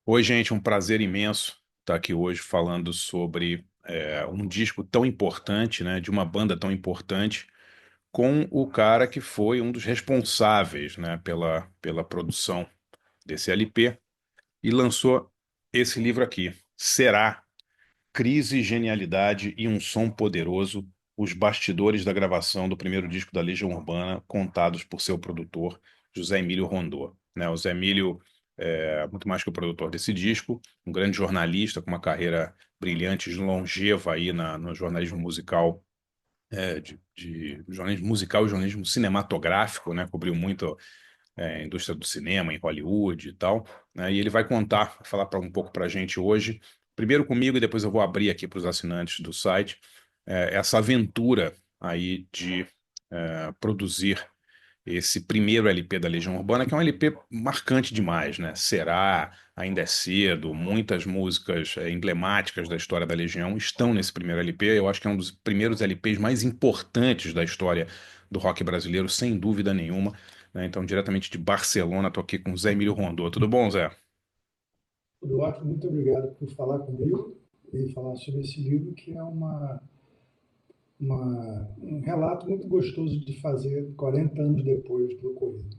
Oi, gente, um prazer imenso estar aqui hoje falando sobre um disco tão importante, né, de uma banda tão importante, com o cara que foi um dos responsáveis, né, pela produção desse LP e lançou esse livro aqui, Será? Crise, Genialidade e um Som Poderoso, os bastidores da gravação do primeiro disco da Legião Urbana, contados por seu produtor, José Emílio Rondô. Né, o José Emílio é muito mais que o produtor desse disco, um grande jornalista com uma carreira brilhante e longeva aí no jornalismo musical, de jornalismo musical e jornalismo cinematográfico, né? Cobriu muito a indústria do cinema em Hollywood e tal, né? E ele vai contar, falar um pouco para a gente hoje, primeiro comigo e depois eu vou abrir aqui para os assinantes do site, essa aventura aí de produzir esse primeiro LP da Legião Urbana, que é um LP marcante demais, né? Será, Ainda é Cedo, muitas músicas emblemáticas da história da Legião estão nesse primeiro LP. Eu acho que é um dos primeiros LPs mais importantes da história do rock brasileiro, sem dúvida nenhuma. Né? Então, diretamente de Barcelona, estou aqui com o Zé Emílio Rondô. Tudo bom, Zé? Tudo ótimo, muito obrigado por falar comigo e falar sobre esse livro, que é um relato muito gostoso de fazer 40 anos depois do ocorrido.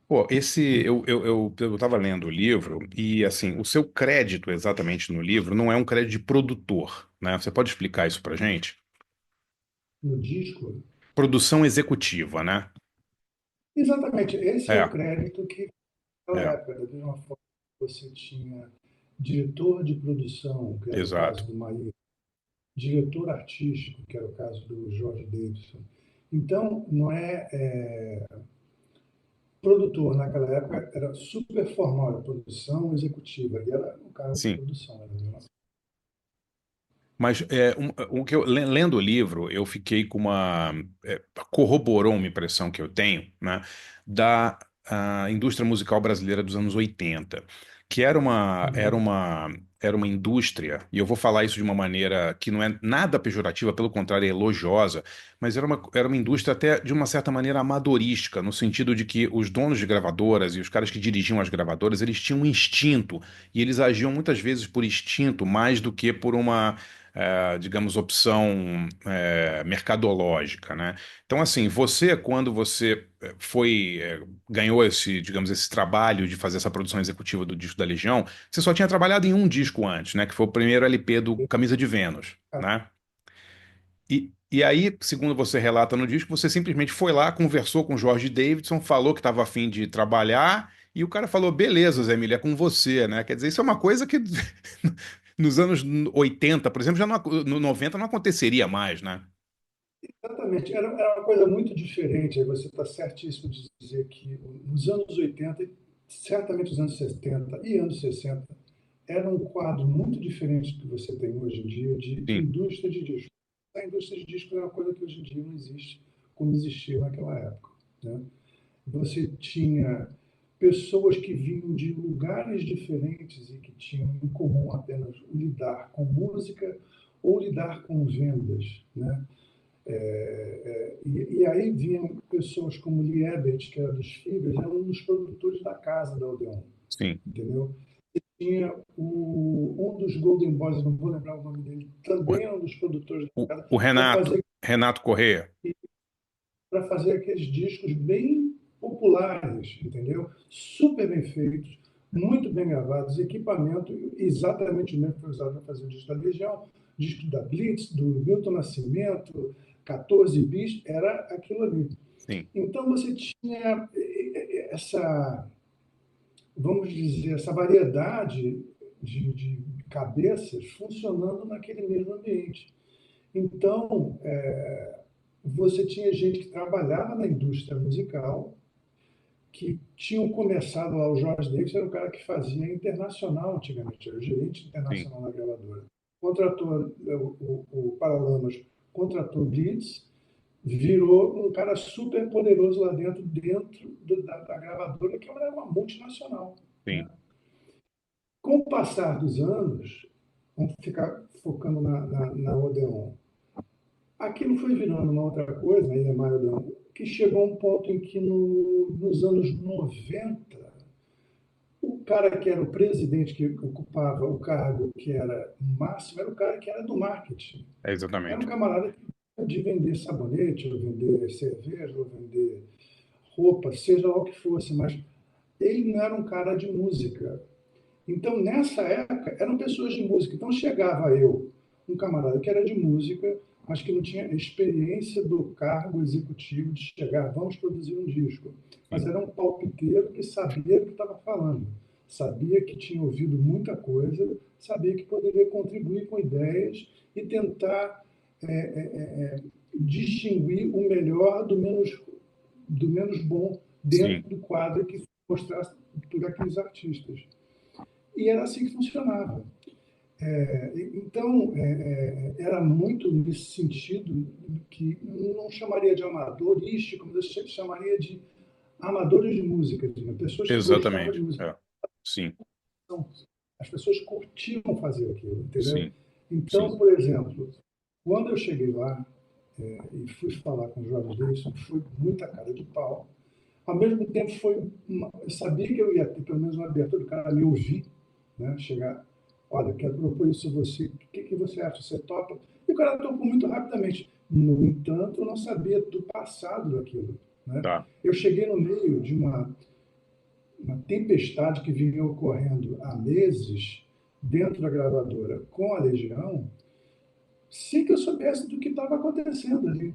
Pô, eu tava lendo o livro e, assim, o seu crédito exatamente no livro não é um crédito de produtor, né? Você pode explicar isso pra gente? No disco, Produção executiva, né? exatamente, esse é o É, crédito que, naquela é, época, da mesma forma que você tinha diretor de produção, que era o exato. caso do Maí, diretor artístico, que era o caso do Jorge Davidson. Então, não produtor naquela época era super formal, era produção executiva, e era o cargo de Sim. produção. Era a mesma. Mas o que lendo o livro, eu fiquei com corroborou uma impressão que eu tenho, né, da indústria musical brasileira dos anos 80, que Uhum. era uma indústria, e eu vou falar isso de uma maneira que não é nada pejorativa, pelo contrário, é elogiosa, mas era uma indústria até de uma certa maneira amadorística, no sentido de que os donos de gravadoras e os caras que dirigiam as gravadoras, eles tinham um instinto, e eles agiam muitas vezes por instinto, mais do que por uma digamos, opção mercadológica, né? Então, assim, quando você ganhou esse, digamos, esse trabalho de fazer essa produção executiva do disco da Legião, você só tinha trabalhado em um disco antes, né? Que foi o primeiro LP do Camisa de Vênus, né? E aí, segundo você relata no disco, você simplesmente foi lá, conversou com o Jorge Davidson, falou que estava a fim de trabalhar, e o cara falou: beleza, Zé Emílio, é com você, né? Quer dizer, isso é uma coisa que nos anos 80, por exemplo, no 90 não aconteceria mais, né? Exatamente, era uma coisa muito diferente. Aí você está certíssimo de dizer que nos anos 80, certamente os anos 70 e anos 60, era um quadro muito diferente do que você tem hoje em dia de Sim, indústria de disco. A indústria de disco é uma coisa que hoje em dia não existe como existia naquela época, né? Você tinha pessoas que vinham de lugares diferentes e que tinham em comum apenas o lidar com música ou lidar com vendas, né? E aí vinham pessoas como Lee Ebert, que era dos Fibers, era um dos produtores da casa da Odeon, sim. entendeu? Tinha um dos Golden Boys, eu não vou lembrar o nome dele, O, também era um dos produtores da casa, o para fazer, Renato Corrêa. para fazer aqueles discos bem populares, entendeu? Super bem feitos, muito bem gravados, equipamento exatamente o mesmo que foi usado para fazer o disco da Legião, disco da Blitz, do Milton Nascimento, 14 bis, era aquilo ali. Sim, Então você tinha essa, vamos dizer, essa variedade de cabeças funcionando naquele mesmo ambiente. Então, você tinha gente que trabalhava na indústria musical, que tinham começado lá, o Jorge Davis era o cara que fazia internacional antigamente, era o gerente sim. internacional da gravadora. Contratou o Paralamas, contratou o Blitz, virou um cara super poderoso lá da gravadora, que era uma multinacional, né? Sim. Com o passar dos anos, vamos ficar focando na Odeon, aquilo foi virando uma outra coisa, ainda mais Odeon, que chegou a um ponto em que nos anos 90 cara que era o presidente, que ocupava o cargo que era máximo, era o cara que era do marketing. Era um exatamente. camarada de vender sabonete, ou vender cerveja, ou vender roupa, seja lá o que fosse, mas ele não era um cara de música. Então, nessa época, eram pessoas de música. Então, chegava eu, um camarada que era de música, mas que não tinha experiência do cargo executivo de chegar, vamos produzir um disco. Mas Sim, era um palpiteiro que sabia o que estava falando, sabia que tinha ouvido muita coisa, sabia que poderia contribuir com ideias e tentar distinguir o melhor do menos bom sim, dentro do quadro que mostrasse por aqueles artistas. E era assim que funcionava. Então, era muito nesse sentido que eu não chamaria de amadorístico, mas eu chamaria de amadores de música, né? Pessoas que gostavam de exatamente. música. É. Sim, Então, as pessoas curtiam fazer aquilo, entendeu? sim, sim, Então, por exemplo, quando eu cheguei lá e fui falar com o Jorge Wilson, foi muita cara de pau. Ao mesmo tempo, eu sabia que eu ia ter pelo menos uma abertura do cara me ouvir, né? Chegar, olha, quero propor isso a você, o que você acha? Você topa? E o cara topou muito rapidamente. No entanto, eu não sabia do passado daquilo. Né? tá, Eu cheguei no meio de uma tempestade que vinha ocorrendo há meses dentro da gravadora com a Legião, sem que eu soubesse do que estava acontecendo ali.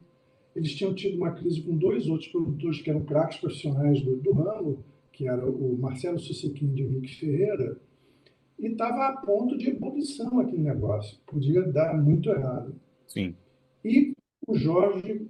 Eles tinham tido uma crise com dois outros produtores que eram craques profissionais do ramo, que era o Marcelo Susequim e o Henrique Ferreira, e estava a ponto de ebulição aquele negócio. Podia dar muito errado. sim. E o Jorge,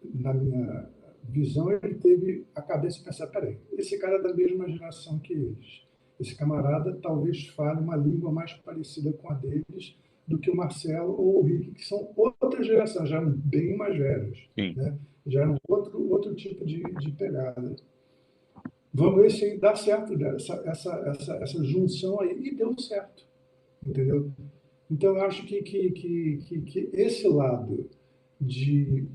na minha visão, ele teve a cabeça de pensar, peraí, esse cara é da mesma geração que eles. Esse camarada talvez fale uma língua mais parecida com a deles do que o Marcelo ou o Rick, que são outra geração, já bem mais velhos. Sim. Né? Já eram outro tipo de pegada. Vamos ver se dá certo essa junção aí. E deu certo, entendeu? Então, eu acho que esse lado de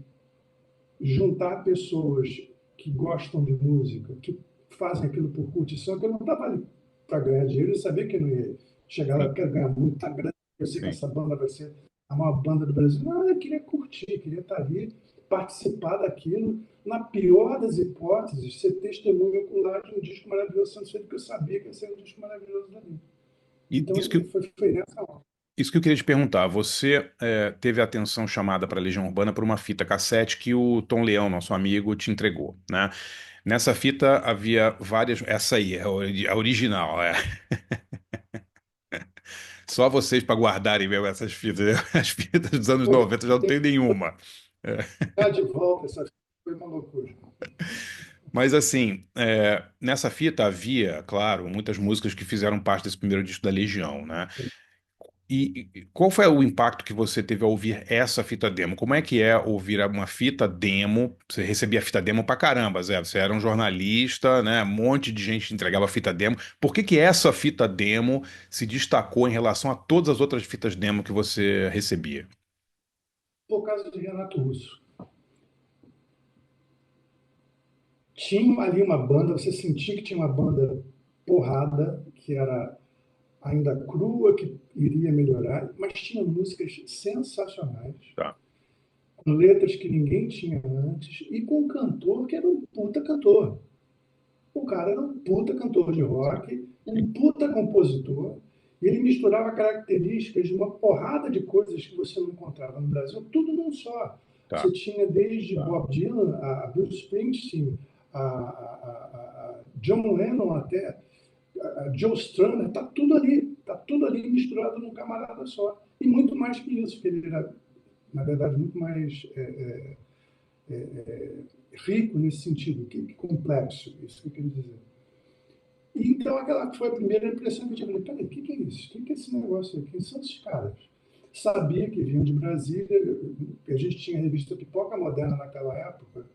juntar pessoas que gostam de música, que fazem aquilo por curtição, que eu não estava ali para ganhar dinheiro, eu sabia que eu não ia chegar lá, Sim, eu quero ganhar muita grana, eu sei que sim. essa banda vai ser a maior banda do Brasil. Não, eu queria curtir, queria estar ali, participar daquilo. Na pior das hipóteses, ser testemunha ocular de um disco maravilhoso, sendo feito que eu sabia que ia ser um disco maravilhoso dali. E Então, foi nessa hora. isso que eu queria te perguntar. Você teve a atenção chamada para Legião Urbana por uma fita cassete que o Tom Leão, nosso amigo, te entregou, né? Nessa fita havia várias. Essa aí, é a original, é. Só vocês para guardarem mesmo essas fitas, né? As fitas dos anos Pô, 90 já não tem nenhuma. É. tá de volta, essa foi uma loucura. Mas assim, nessa fita havia, claro, muitas músicas que fizeram parte desse primeiro disco da Legião, né? E qual foi o impacto que você teve ao ouvir essa fita demo? Como é que é ouvir uma fita demo? Você recebia fita demo pra caramba, Zé. Você era um jornalista, né? Um monte de gente entregava fita demo. Por que que essa fita demo se destacou em relação a todas as outras fitas demo que você recebia? Por causa de Renato Russo. Tinha ali uma banda, você sentia que tinha uma banda porrada, que era ainda crua, que iria melhorar, mas tinha músicas sensacionais, Tá, com letras que ninguém tinha antes, e com um cantor que era um puta cantor. O cara era um puta cantor de rock, um sim, puta compositor, e ele misturava características de uma porrada de coisas que você não encontrava no Brasil, tudo num só. tá, Você tinha desde Bob Dylan, a Bruce Springsteen, a John Lennon até a Joe Strummer, está tudo ali misturado num camarada só. E muito mais que isso, que ele era, na verdade, muito mais rico nesse sentido, que complexo, isso que eu queria dizer. E, então, aquela foi a primeira impressão que eu tive. Peraí, o que é isso? O que é esse negócio aqui? Quem são esses caras? Sabia que vinham de Brasília, a gente tinha a revista Pipoca Moderna naquela época,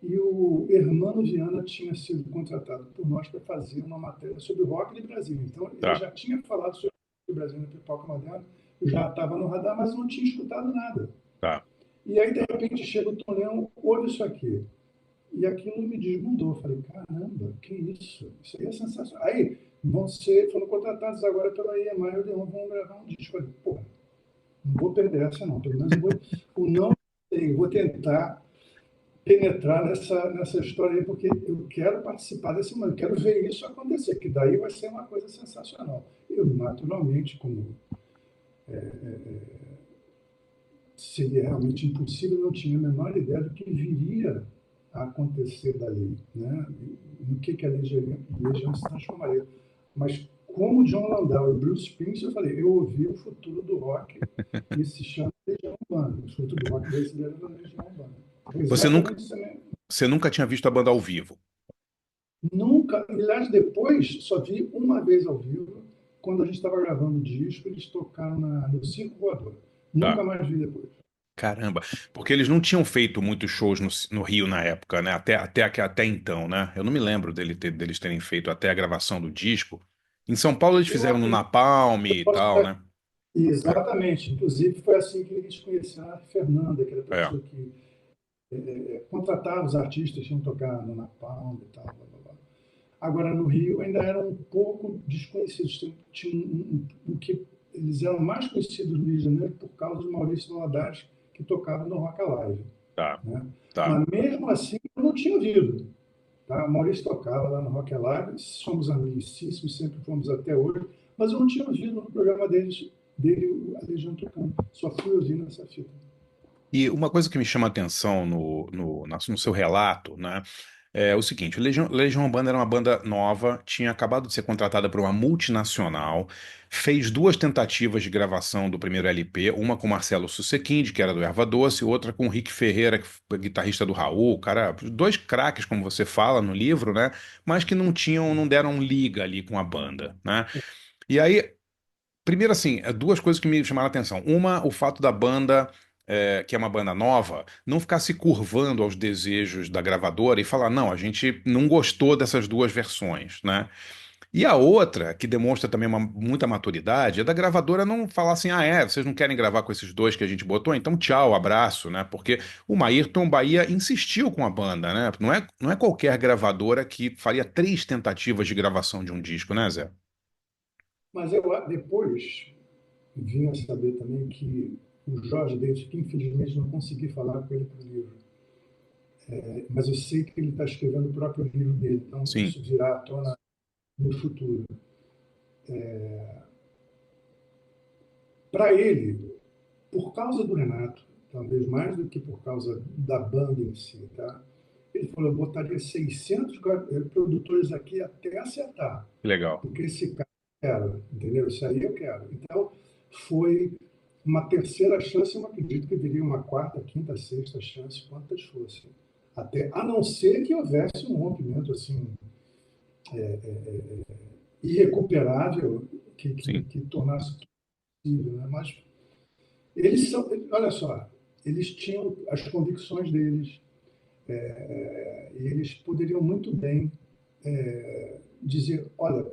e o Hermano Viana tinha sido contratado por nós para fazer uma matéria sobre o rock de Brasília. Então, ele tá, já tinha falado sobre o Brasil na Pipoca Moderna, eu já estava no radar, mas não tinha escutado nada. tá. E aí, de repente, chega o Tom Leão, olha isso aqui. E aquilo me desmudou. Eu falei, caramba, que isso? Isso aí é sensacional. Aí foram contratados agora pela EMI Odeon, vão gravar um disco. Eu falei, pô, não vou perder essa não, pelo menos o não eu vou tentar penetrar nessa história aí, porque eu quero participar desse momento, quero ver isso acontecer, que daí vai ser uma coisa sensacional. Eu, naturalmente, como seria realmente impossível, não tinha a menor ideia do que viria a acontecer dali, né? No que a Legião se transformaria. Mas como John Landau e Bruce Springsteen, eu falei, eu ouvi o futuro do rock e se chama Legião Urbana. O futuro do rock brasileiro é Legião Urbana. Foi Você nunca, exatamente isso mesmo. você nunca tinha visto a banda ao vivo? Nunca, aliás, depois só vi uma vez ao vivo, quando a gente estava gravando o disco, eles tocaram no Circo Voador. Tá. Nunca mais vi depois. Caramba, porque eles não tinham feito muitos shows no Rio na época, né? Até então, né? Eu não me lembro deles terem feito até a gravação do disco. Em São Paulo eles Eu fizeram no acredito Napalm que e possa tal, estar. né? É, Exatamente. Inclusive, foi assim que eles conheceram a Fernanda, que era a é, pessoa que contratava os artistas que iam tocar no Napalm e tal. Blá, blá, blá. Agora, no Rio, ainda eram um pouco desconhecidos. Tinha um que eles eram mais conhecidos no Rio de Janeiro por causa do Maurício Valadares, que tocava no Rock Alive. tá, Né? tá. Mas mesmo assim, eu não tinha ouvido. Tá? O Maurício tocava lá no Rock Alive, somos amicíssimos, sempre fomos até hoje, mas eu não tinha ouvido no programa dele a Legião tocando. Só fui ouvir nessa fita. E uma coisa que me chama a atenção no seu relato, né? É o seguinte, o Legião Urbana era uma banda nova, tinha acabado de ser contratada por uma multinacional, fez duas tentativas de gravação do primeiro LP, uma com Marcelo Susequinde, que era do Erva Doce, outra com o Rick Ferreira, que foi guitarrista do Raul, cara, dois craques, como você fala no livro, né? Mas que não deram liga ali com a banda, né? E aí primeiro, assim, duas coisas que me chamaram a atenção. Uma, o fato da banda, que é uma banda nova, não ficar se curvando aos desejos da gravadora e falar, não, a gente não gostou dessas duas versões, né? E a outra, que demonstra também muita maturidade, é da gravadora não falar assim, ah, vocês não querem gravar com esses dois que a gente botou? Então tchau, abraço, né? Porque o Ayrton Bahia insistiu com a banda, né? Não é qualquer gravadora que faria três tentativas de gravação de um disco, né, Zé? Mas eu depois vim a saber também que o Jorge Davis, que infelizmente não consegui falar com ele para o livro, mas eu sei que ele está escrevendo o próprio livro dele, então Sim, isso virá à tona no futuro. Para ele, por causa do Renato, talvez mais do que por causa da banda em si, tá? Ele falou, eu botaria 600 produtores aqui até acertar, que legal. porque esse cara eu quero, entendeu? Isso aí eu quero. Então, foi uma terceira chance, eu acredito que viria uma quarta, quinta, sexta chance, quantas fossem. Até, a não ser que houvesse um rompimento assim irrecuperável Sim, que tornasse possível, né? Mas eles são, olha só, eles tinham as convicções deles, e eles poderiam muito bem dizer, olha,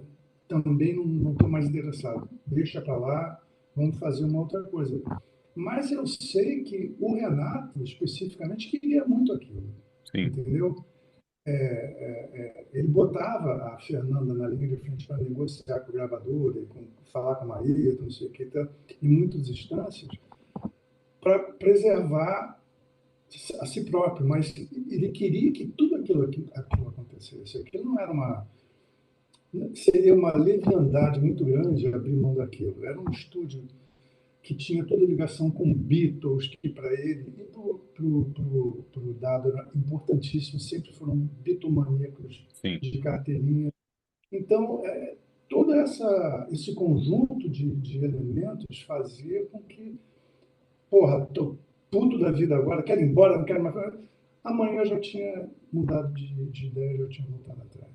também não estou mais interessado, deixa para lá, vamos fazer uma outra coisa. Mas eu sei que o Renato, especificamente, queria muito aquilo, sim. entendeu? Ele botava a Fernanda na linha de frente para negociar com o gravador, e falar com a Maria, não sei o que, tá, em muitas instâncias, para preservar a si próprio, mas ele queria que tudo aquilo acontecesse. Aquilo não era uma. Seria uma leviandade muito grande abrir mão daquilo. Era um estúdio que tinha toda ligação com Beatles, que para ele e para o Dado era importantíssimo, sempre foram bitomaníacos Sim. de carteirinha. Então, todo esse conjunto de elementos fazia com que, porra, tô puto da vida agora, quero ir embora, não quero mais. Amanhã eu já tinha mudado de ideia, já tinha voltado atrás.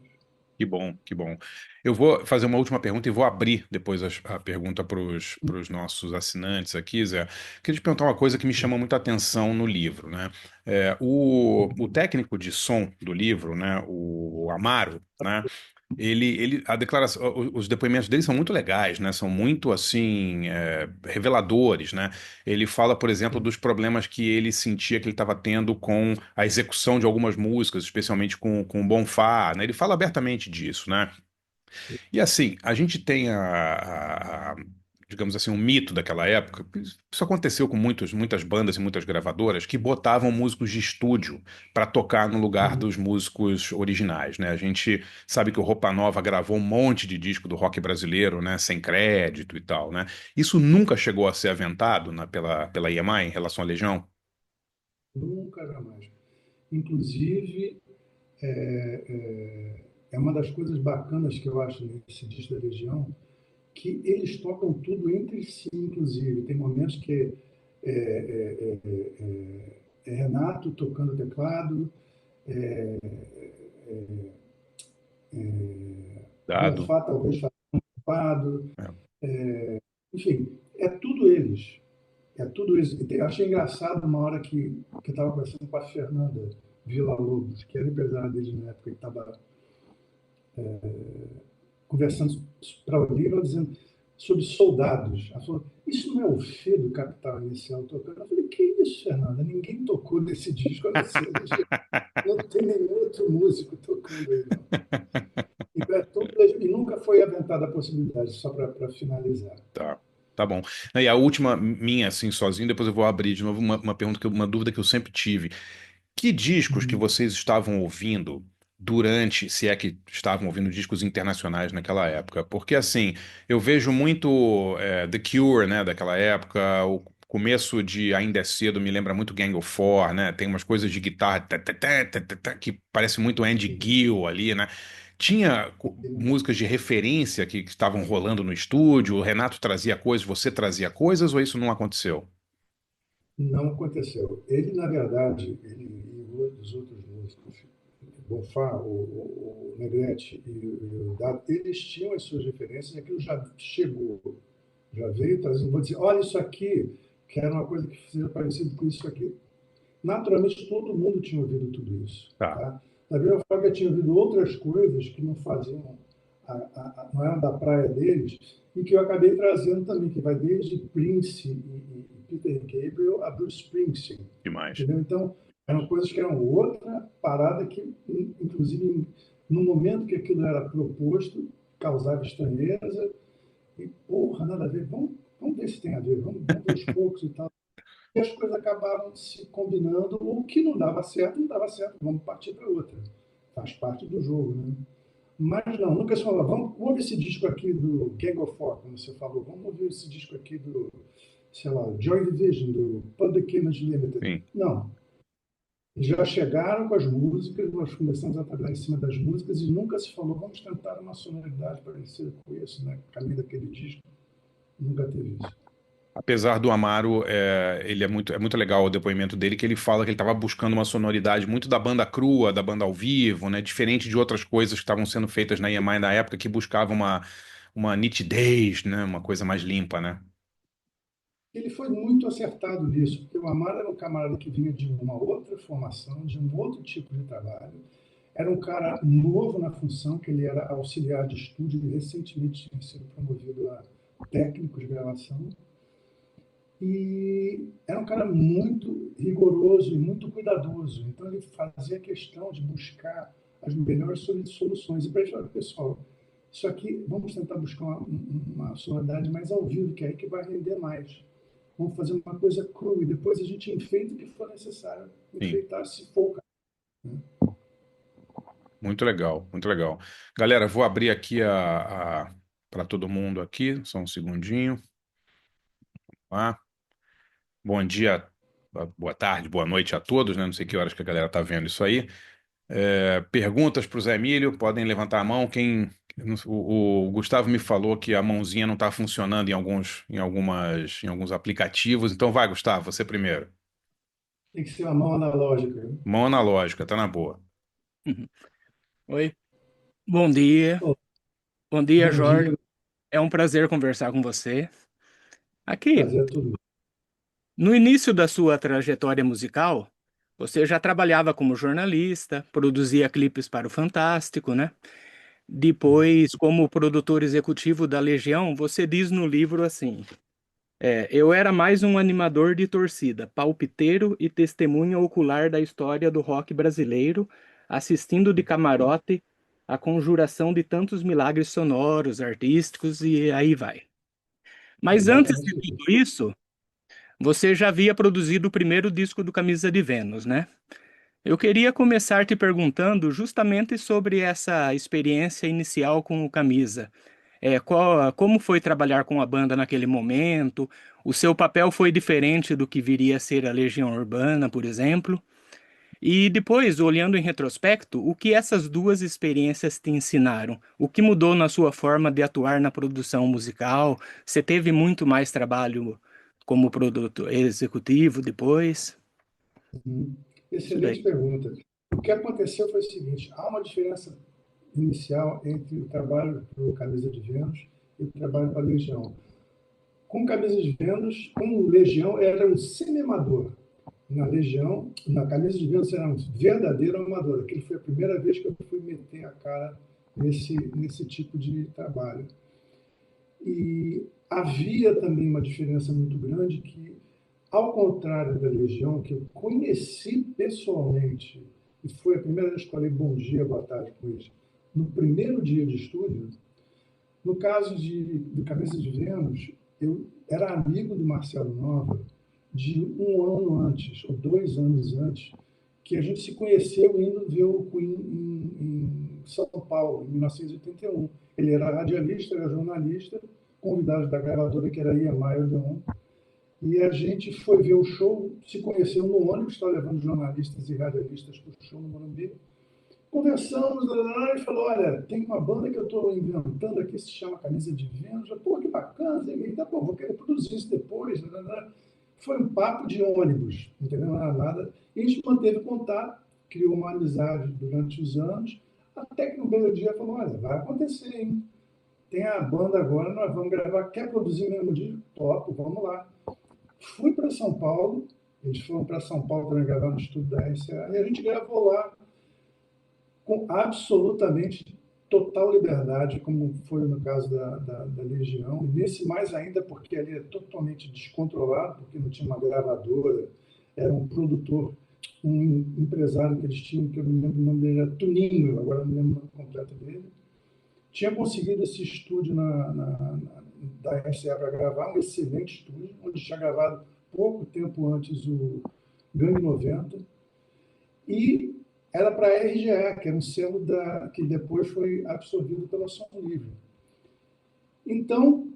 Que bom, que bom. Eu vou fazer uma última pergunta e vou abrir depois a pergunta para os nossos assinantes aqui, Zé. Queria te perguntar uma coisa que me chama muita atenção no livro, né? O técnico de som do livro, né? O Amaro, né? A declaração, os depoimentos dele são muito legais, né? São muito assim reveladores, né? Ele fala, por exemplo, dos problemas que ele sentia que ele estava tendo com a execução de algumas músicas, especialmente com o Bonfá, né? Ele fala abertamente disso, né? E assim, a gente tem digamos assim, um mito daquela época. Isso aconteceu com muitas bandas e muitas gravadoras que botavam músicos de estúdio para tocar no lugar Uhum. dos músicos originais, né? A gente sabe que o Roupa Nova gravou um monte de disco do rock brasileiro, né? Sem crédito e tal, né? Isso nunca chegou a ser aventado pela EMI em relação à Legião? Nunca, jamais. Inclusive, é uma das coisas bacanas que eu acho nesse disco da Legião, que eles tocam tudo entre si, inclusive. Tem momentos que é, é, é, é Renato tocando teclado, Dado. Bonfá talvez fazendo teclado, É. enfim, é tudo eles. É tudo isso. Achei engraçado uma hora que eu estava conversando com a Fernanda Villa-Lobos, que era empresária deles na época, e estava conversando para o livro, dizendo sobre soldados. Ela falou, isso não é o Fê do Capital Inicial tocando? Eu falei, que isso, Fernanda? Ninguém tocou nesse disco, a não ser não tem nenhum outro músico tocando aí, não. Então, e nunca foi aventada a possibilidade, só para finalizar. Tá, tá bom. E a última minha, assim, sozinho, depois eu vou abrir de novo uma pergunta, uma dúvida que eu sempre tive. Que discos que Uhum. vocês estavam ouvindo durante, se é que estavam ouvindo discos internacionais naquela época? Porque, assim, eu vejo muito The Cure, né, daquela época, o começo de Ainda é Cedo me lembra muito Gang of Four, né? Tem umas coisas de guitarra que parece muito Andy Gill ali, né? Tinha músicas de referência que estavam rolando no estúdio, o Renato trazia coisas, você trazia coisas, ou isso não aconteceu? Não aconteceu. Ele, na verdade, ele e os outros músicos, Bonfá, o Negrete e o Dado, eles tinham as suas referências, e aquilo já chegou, já veio trazendo, vou dizer, olha isso aqui, que era uma coisa que seja parecido com isso aqui. Naturalmente, todo mundo tinha ouvido tudo isso. Tá, Tá? Da mesma forma que eu tinha ouvido outras coisas que não faziam, não eram da praia deles, e que eu acabei trazendo também, que vai desde Prince e Peter Gabriel a Bruce Springsteen. demais. Entendeu? Então, eram coisas que eram outra parada que, inclusive, no momento que aquilo era proposto, causava estranheza. E, porra, nada a ver, vamos ver se tem a ver, vamos ver os poucos e tal. E as coisas acabaram se combinando, o que não dava certo, não dava certo, vamos partir para outra. Faz parte do jogo, né? Mas não, nunca se falou, vamos ouvir esse disco aqui do Gang of Four, como você falou, vamos ouvir esse disco aqui do, sei lá, Joy Division, do Public Image Limited. Sim. Não. Já chegaram com as músicas, nós começamos a trabalhar em cima das músicas e nunca se falou, vamos tentar uma sonoridade parecida com isso, né? Caminho daquele disco. Nunca teve isso. Apesar do Amaro, ele é muito legal o depoimento dele, que ele fala que ele estava buscando uma sonoridade muito da banda crua, da banda ao vivo, né? Diferente de outras coisas que estavam sendo feitas na EMI na época, que buscavam uma nitidez, né? Uma coisa mais limpa, né? Ele foi muito acertado nisso, porque o Amaro era um camarada que vinha de uma outra formação, de um outro tipo de trabalho. Era um cara novo na função, que ele era auxiliar de estúdio e recentemente tinha sido promovido a técnico de gravação. E era um cara muito rigoroso e muito cuidadoso. Então ele fazia questão de buscar as melhores soluções. E para ele falar, pessoal, isso aqui, vamos tentar buscar uma sonoridade mais ao vivo, que é aí que vai render mais. Vamos fazer uma coisa crua e depois a gente enfeita o que for necessário Sim, enfeitar, se for o caso. muito legal, muito legal. Galera, vou abrir aqui para todo mundo aqui, só um segundinho. Tá? Bom dia, boa tarde, boa noite a todos, né? Não sei que horas que a galera tá vendo isso aí. Perguntas para o Zé Emílio, podem levantar a mão. O Gustavo me falou que a mãozinha não está funcionando em alguns aplicativos. Então vai, Gustavo, você primeiro. Tem que ser uma mão analógica. Né? Mão analógica, tá na boa. Uhum. Oi, bom dia. Oh, Bom dia, bom Jorge. dia, É um prazer conversar com você. Aqui, prazer é todo meu. no início da sua trajetória musical, você já trabalhava como jornalista, produzia clipes para o Fantástico, né? Depois, como produtor executivo da Legião, você diz no livro assim: eu era mais um animador de torcida, palpiteiro e testemunha ocular da história do rock brasileiro, assistindo de camarote a conjuração de tantos milagres sonoros, artísticos e aí vai. Mas antes de Exatamente isso. tudo isso, você já havia produzido o primeiro disco do Camisa de Vênus, né? Eu queria começar te perguntando justamente sobre essa experiência inicial com o Camisa. Como foi trabalhar com a banda naquele momento? O seu papel foi diferente do que viria a ser a Legião Urbana, por exemplo? E depois, olhando em retrospecto, o que essas duas experiências te ensinaram? O que mudou na sua forma de atuar na produção musical? Você teve muito mais trabalho como produtor executivo depois? Uhum. Isso daí. Excelente pergunta. O que aconteceu foi o seguinte: há uma diferença inicial entre o trabalho para o Camisa de Vênus e o trabalho para a Legião. Com Camisa de Vênus, com Legião, era um semi-amador. Na Legião, na Camisa de Vênus, era um verdadeiro amador. Aquilo foi a primeira vez que eu fui meter a cara nesse tipo de trabalho. E havia também uma diferença muito grande que, ao contrário da Legião, que eu conheci pessoalmente, e foi a primeira vez que falei bom dia, boa tarde com eles, no primeiro dia de estúdio. No caso do Cabeça de Vênus, eu era amigo do Marcelo Nova de um ano antes, ou 2 anos antes, que a gente se conheceu indo ver o Queen em São Paulo, em 1981. Ele era radialista, era jornalista, convidado da gravadora, que era a EMI Odeon, e a gente foi ver o show, se conheceu no ônibus, estava levando jornalistas e radialistas para o show no Morumbi. Conversamos, e falou: olha, tem uma banda que eu estou inventando aqui, se chama Camisa de Vênus. Pô, que bacana, pô, vou querer produzir isso depois. Foi um papo de ônibus, não entendeu nada. E a gente manteve contato, criou uma amizade durante os anos, até que no belo dia falou: olha, vai acontecer, hein? Tem a banda agora, nós vamos gravar, quer produzir mesmo disco? Top, vamos lá. Fui para São Paulo, eles foram para São Paulo para gravar no estúdio da RCA, e a gente gravou lá com absolutamente total liberdade, como foi no caso da Legião, e nesse mais ainda porque ali é totalmente descontrolado, porque não tinha uma gravadora, era um produtor, um empresário que eles tinham, que eu não me lembro o nome dele, era Tuninho, agora não me lembro o nome completo dele, tinha conseguido esse estúdio da RCA para gravar, um excelente estúdio, onde tinha gravado pouco tempo antes o Gangue 90, e era para a RGA, que era um selo que depois foi absorvido pela Som Livre. Então,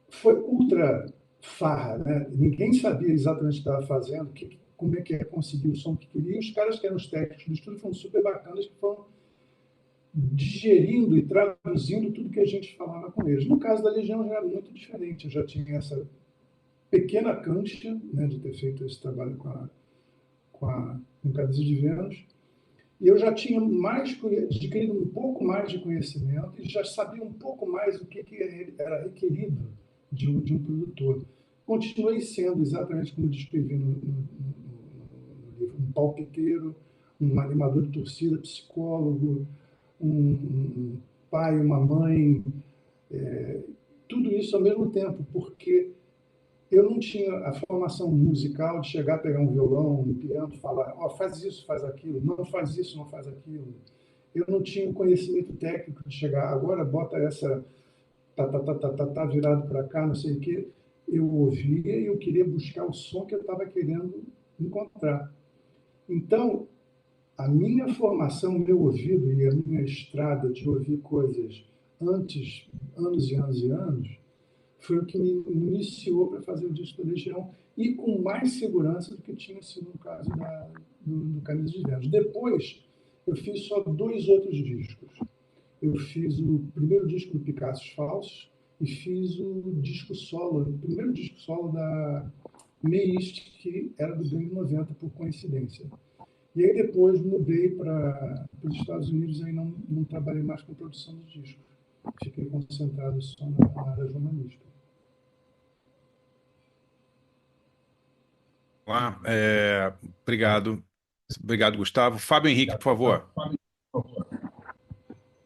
foi ultra farra, né? Ninguém sabia exatamente o que estava fazendo, como é que ia conseguir o som que queria. E os caras que eram os técnicos do estúdio foram super bacanas, que foram digerindo e traduzindo tudo que a gente falava com eles. No caso da Legião já era muito diferente, eu já tinha essa pequena cancha, né, de ter feito esse trabalho com Camisa de Vênus, e eu já tinha adquirido um pouco mais de conhecimento e já sabia um pouco mais o que era requerido de um produtor. Continuei sendo exatamente como descrevi no livro, um palpiteiro, um animador de torcida, psicólogo, um pai, uma mãe, tudo isso ao mesmo tempo, porque eu não tinha a formação musical de chegar, pegar um violão, um piano, falar: ó, faz isso, faz aquilo, não faz isso, não faz aquilo. Eu não tinha o conhecimento técnico de chegar, agora bota essa tá virado para cá, não sei o quê. Eu ouvia e eu queria buscar o som que eu estava querendo encontrar. Então, a minha formação, o meu ouvido e a minha estrada de ouvir coisas antes, anos e anos e anos, foi o que me iniciou para fazer o disco da Legião, e com mais segurança do que tinha sido no caso do Camisa de Vênus. Depois, eu fiz só 2 outros discos. Eu fiz o primeiro disco do Picassos Falsos e fiz o disco solo, o primeiro disco solo da Meist, que era do Gangue 90, por coincidência. E aí depois mudei para os Estados Unidos e aí não trabalhei mais com produção de discos. Fiquei concentrado só na área jornalística. Lá, obrigado. Obrigado, Gustavo. Fábio Henrique, por favor.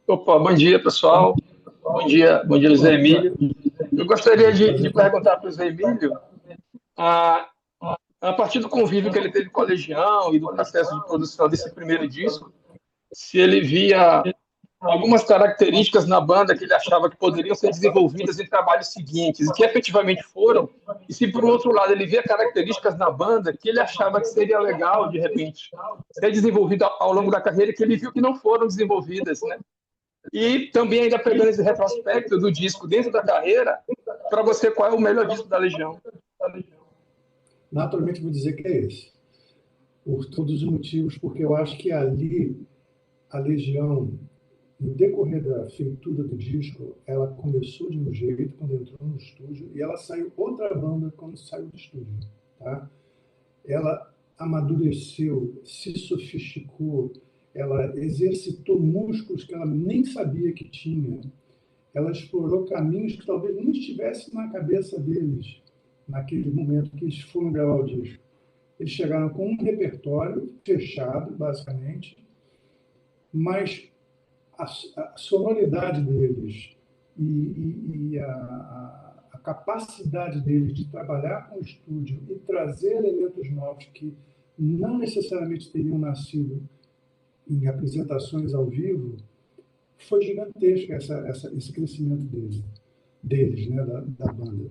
Opa, bom dia, pessoal. Bom dia, Zé Emílio. Eu gostaria de perguntar para o Zé Emílio, a partir do convívio que ele teve com a Legião e do processo de produção desse primeiro disco, se ele via algumas características na banda que ele achava que poderiam ser desenvolvidas em trabalhos seguintes, e que efetivamente foram, e se por outro lado ele via características na banda que ele achava que seria legal, de repente, ser desenvolvida ao longo da carreira, que ele viu que não foram desenvolvidas, né? E também ainda pegando esse retrospecto do disco dentro da carreira, para você, qual é o melhor disco da Legião? Naturalmente, vou dizer que é esse. Por todos os motivos, porque eu acho que ali a Legião, no decorrer da feitura do disco, ela começou de um jeito quando entrou no estúdio e ela saiu outra banda quando saiu do estúdio, tá? Ela amadureceu, se sofisticou, ela exercitou músculos que ela nem sabia que tinha. Ela explorou caminhos que talvez nem estivessem na cabeça deles naquele momento que eles foram gravar o disco. Eles chegaram com um repertório fechado, basicamente, mas a sonoridade deles e a capacidade deles de trabalhar com o estúdio e trazer elementos novos que não necessariamente teriam nascido em apresentações ao vivo, foi gigantesco esse crescimento deles, né, da banda.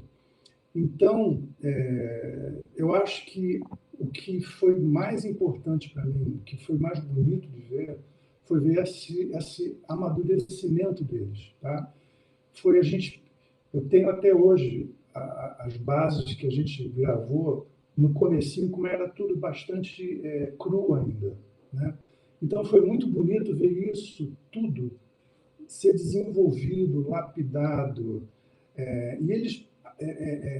Então, eu acho que o que foi mais importante para mim, o que foi mais bonito de ver, foi ver esse amadurecimento deles. Tá? Eu tenho até hoje as bases que a gente gravou no comecinho, como era tudo bastante cru ainda. Né? Então, foi muito bonito ver isso tudo ser desenvolvido, lapidado, e eles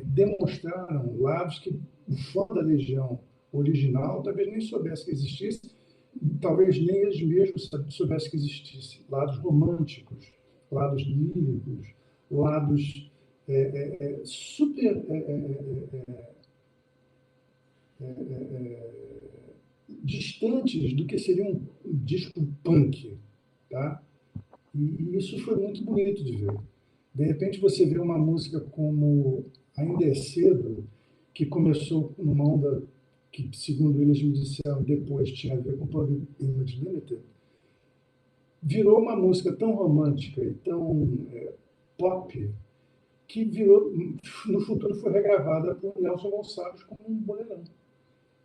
demonstraram lados que o fã da Legião original talvez nem soubesse que existisse, talvez nem eles mesmos soubessem que existisse. Lados românticos, lados líricos, lados super distantes do que seria um disco punk, tá? E isso foi muito bonito de ver. De repente você vê uma música como Ainda é Cedo, que começou numa onda que, segundo eles me disseram depois, tinha a ver com o Public Image Limited, virou uma música tão romântica e tão pop, que virou, no futuro foi regravada por Nelson Gonçalves como um boleirão.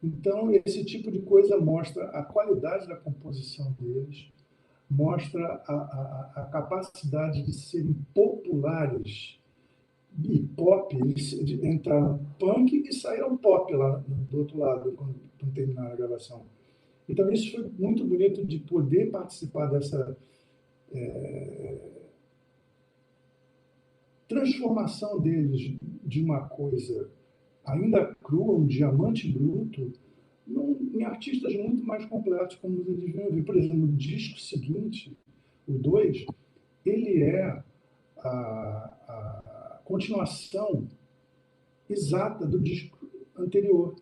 Então, esse tipo de coisa mostra a qualidade da composição deles, mostra a capacidade de serem populares e pop. Eles entraram punk e saíram pop lá do outro lado, quando terminaram a gravação. Então, isso foi muito bonito de poder participar dessa transformação deles de uma coisa ainda crua, um diamante bruto, em artistas muito mais completos, como eles vão ver. Por exemplo, no disco seguinte, o 2, ele é a continuação exata do disco anterior.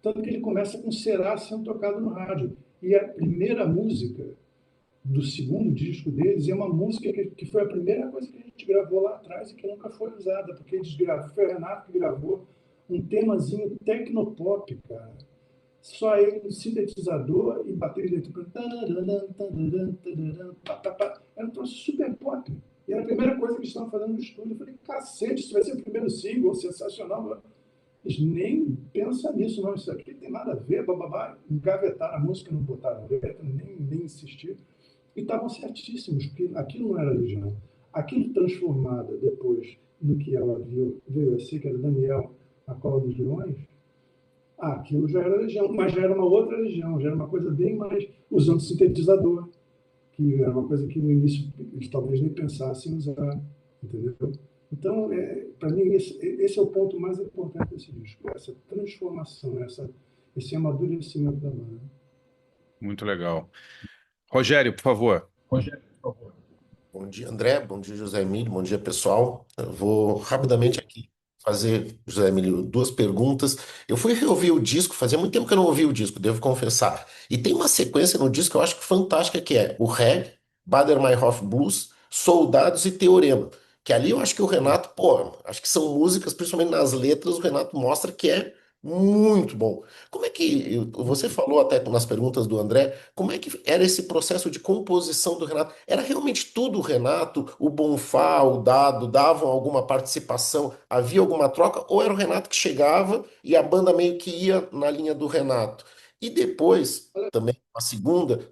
Tanto que ele começa com Será sendo tocado no rádio. E a primeira música do segundo disco deles é uma música que foi a primeira coisa que a gente gravou lá atrás e que nunca foi usada, porque foi o Renato que gravou um temazinho tecnopop, cara. Só ele no sintetizador e bateria eletrônica. Era um troço super pop. E era a primeira coisa que eles estavam fazendo no estúdio. Eu falei, cacete, isso vai ser o primeiro single, sensacional. Eles nem pensam nisso, não. Isso aqui tem nada a ver, bababá. Engavetaram a música, não botaram letra, nem insistiram. E estavam certíssimos, porque aquilo não era Legião. Aquilo transformada depois no que ela veio a ser, que era Daniel, a Cola dos Leões, aquilo já era Legião, mas já era uma outra Legião, já era uma coisa bem mais usando sintetizador, que era uma coisa que no início eles talvez nem pensassem em usar, entendeu? Então, para mim, esse é o ponto mais importante desse disco, essa transformação, esse amadurecimento da banda. Muito legal. Rogério, por favor. Bom dia, André. Bom dia, José Emílio. Bom dia, pessoal. Eu vou rapidamente aqui fazer, José Emílio, duas perguntas. Eu fui reouvir o disco, fazia muito tempo que eu não ouvi o disco, devo confessar. E tem uma sequência no disco que eu acho fantástica, que é o Reg, Bader Meinhof Blues, Soldados e Teorema. Que ali eu acho que o Renato, acho que são músicas, principalmente nas letras, o Renato mostra que é Muito bom. Como é que você falou até nas perguntas do André, como é que era esse processo de composição do Renato? Era realmente tudo o Renato, o Bonfá, o Dado davam alguma participação, havia alguma troca, ou era o Renato que chegava e a banda meio que ia na linha do Renato? E depois, também, a segunda,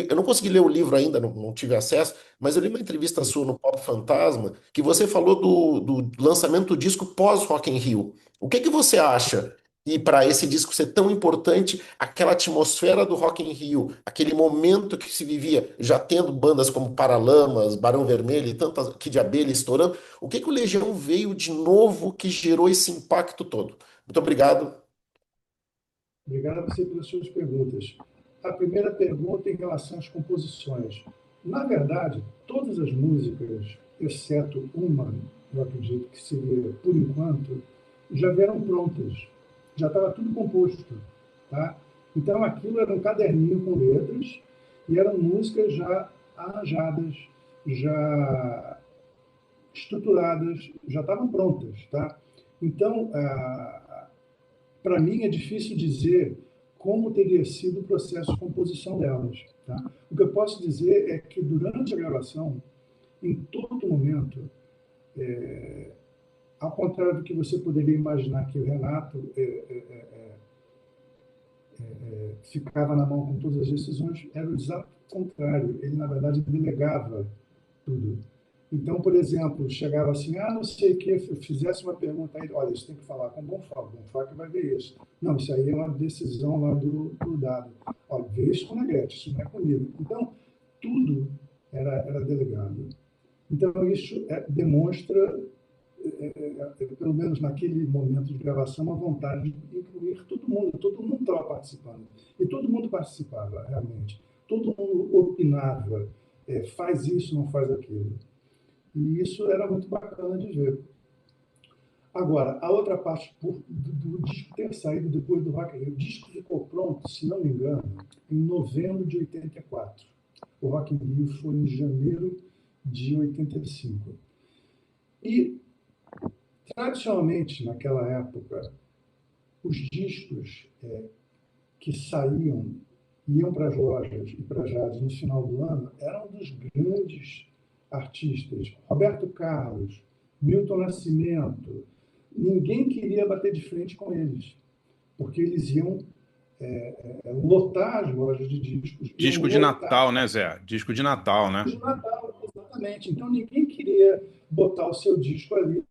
eu não consegui ler o livro ainda, não tive acesso, mas eu li uma entrevista sua no Pop Fantasma, que você falou do lançamento do disco pós-Rock in Rio. O que que você acha? E para esse disco ser tão importante, aquela atmosfera do Rock in Rio, aquele momento que se vivia, já tendo bandas como Paralamas, Barão Vermelho e tantas Kid Abelha estourando, o que que o Legião veio de novo que gerou esse impacto todo? Muito obrigado. Obrigado a você pelas suas perguntas. A primeira pergunta em relação às composições. Na verdade, todas as músicas, exceto uma, eu acredito que seria, por enquanto, já vieram prontas. Já estava tudo composto. Tá? Então, aquilo era um caderninho com letras e eram músicas já arranjadas, já estruturadas, já estavam prontas. Tá? Então, para mim é difícil dizer como teria sido o processo de composição delas. Tá? O que eu posso dizer é que durante a gravação, em todo momento, ao contrário do que você poderia imaginar que o Renato ficava na mão com todas as decisões, era o exato contrário. Ele, na verdade, delegava tudo. Então, por exemplo, chegava assim, não sei o que, fizesse uma pergunta aí, olha, você tem que falar com o Bonfá que vai ver isso. Não, isso aí é uma decisão lá do Dado. Olha, vê isso com a Negrete, isso não é comigo. Então, tudo era delegado. Então, isso demonstra, pelo menos naquele momento de gravação, uma vontade de incluir todo mundo estava participando. E todo mundo participava, realmente. Todo mundo opinava, faz isso, não faz aquilo. E isso era muito bacana de ver. Agora, a outra parte do disco ter saído depois do Rock in Rio, o disco ficou pronto, se não me engano, em novembro de 84. O Rock in Rio foi em janeiro de 85. E, tradicionalmente, naquela época, os discos que saíam, iam para as lojas e para as rádios no final do ano, eram dos grandes artistas. Roberto Carlos, Milton Nascimento. Ninguém queria bater de frente com eles, porque eles iam lotar as lojas de discos. Disco de Natal, né, Zé? Disco de Natal, né? De Natal, exatamente. Então, ninguém queria botar o seu disco ali,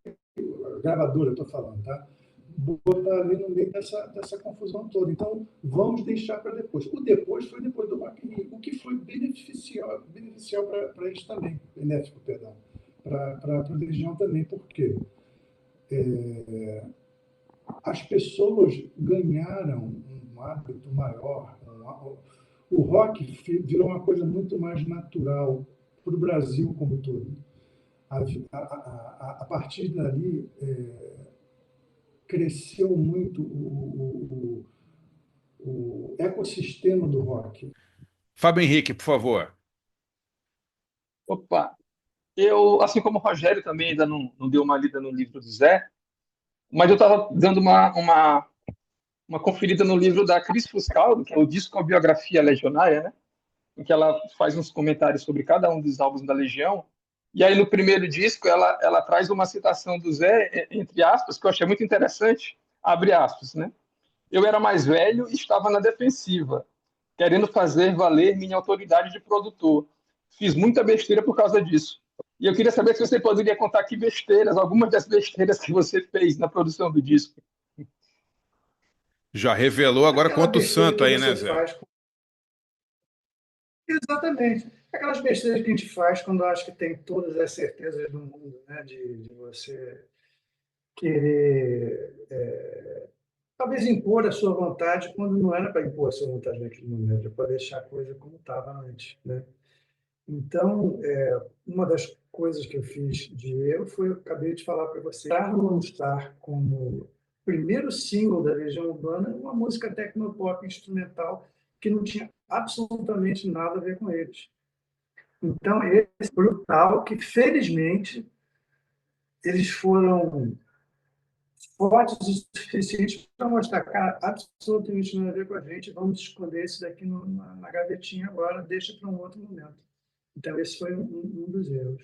gravadora, estou falando, tá? Botar ali no meio dessa confusão toda. Então, vamos deixar para depois. O depois foi depois do Rock in Rio, o que foi beneficial para eles também, benéfico, perdão, para a Legião também. Por quê? As pessoas ganharam um hábito maior. O rock virou uma coisa muito mais natural para o Brasil como um todo. A partir dali, cresceu muito o ecossistema do rock. Fábio Henrique, por favor. Opa, eu, assim como o Rogério, também ainda não deu uma lida no livro do Zé, mas eu estava dando uma conferida no livro da Cris Fuscaldo, que é o Discobiografia Legionária, né? Em que ela faz uns comentários sobre cada um dos álbuns da Legião. E aí, no primeiro disco, ela traz uma citação do Zé, entre aspas, que eu achei muito interessante, abre aspas, né? Eu era mais velho e estava na defensiva, querendo fazer valer minha autoridade de produtor. Fiz muita besteira por causa disso. E eu queria saber se você poderia contar que besteiras, algumas das besteiras que você fez na produção do disco. Já revelou, agora Aquela conta o besteira santo que aí, você né, Zé? faz. Exatamente. Aquelas besteiras que a gente faz quando acha que tem todas as certezas do mundo, né? De você querer, talvez, impor a sua vontade quando não era para impor a sua vontade naquele momento, é para deixar a coisa como estava antes, né? Então, uma das coisas que eu fiz de erro foi, eu acabei de falar para você, lançar como primeiro single da Legião Urbana uma música tecnopop instrumental que não tinha absolutamente nada a ver com eles. Então, esse brutal que, felizmente, eles foram fortes o suficiente para mostrar, cara, absolutamente nada a ver com a gente, vamos esconder isso daqui na gavetinha agora, deixa para um outro momento. Então, esse foi um dos erros.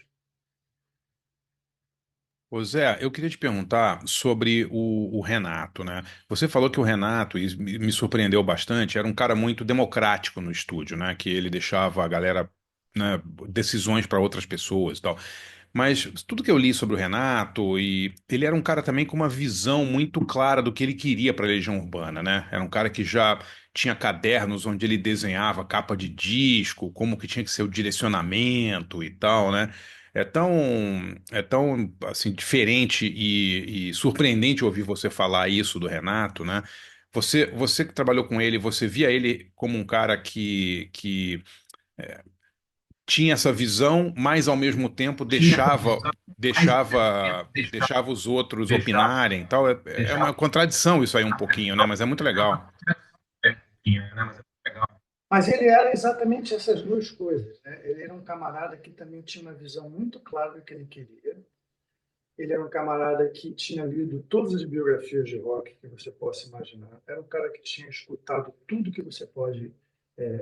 Ô Zé, eu queria te perguntar sobre o Renato, né? Você falou que o Renato, e me surpreendeu bastante, era um cara muito democrático no estúdio, né? Que ele deixava a galera, né, decisões para outras pessoas e tal. Mas tudo que eu li sobre o Renato, e ele era um cara também com uma visão muito clara do que ele queria para a Legião Urbana, né? Era um cara que já tinha cadernos onde ele desenhava capa de disco, como que tinha que ser o direcionamento e tal, né? É tão, é tão assim diferente e surpreendente ouvir você falar isso do Renato, né? Você que trabalhou com ele, você via ele como um cara que tinha essa visão, mas ao mesmo tempo deixava os outros opinarem, e tal. É uma contradição isso aí um pouquinho, né? Mas é muito legal. Mas ele era exatamente essas duas coisas, né? Ele era um camarada que também tinha uma visão muito clara do que ele queria. Ele era um camarada que tinha lido todas as biografias de rock que você possa imaginar. Era um cara que tinha escutado tudo que você pode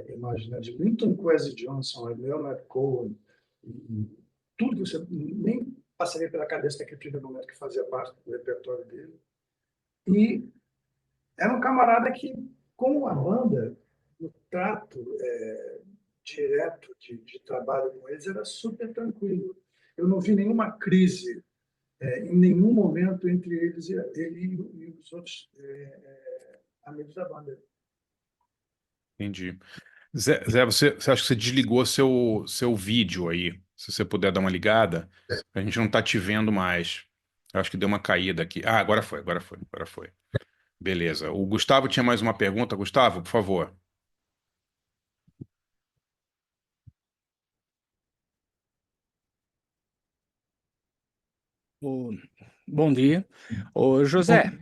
imaginar, de Linton Kwesi Johnson, a Leonard Cohen, e tudo que você nem passaria pela cabeça daquele primeiro momento que fazia parte do repertório dele. E era um camarada que, com a banda, no trato direto de trabalho com eles, era super tranquilo. Eu não vi nenhuma crise em nenhum momento entre eles ele e os outros amigos da banda. Entendi. Zé, você acha que você desligou seu vídeo aí? Se você puder dar uma ligada, a gente não tá te vendo mais. Eu acho que deu uma caída aqui. Ah, agora foi, agora foi, agora foi. Beleza. O Gustavo tinha mais uma pergunta. Gustavo, por favor. Ô, bom dia. Ô, José,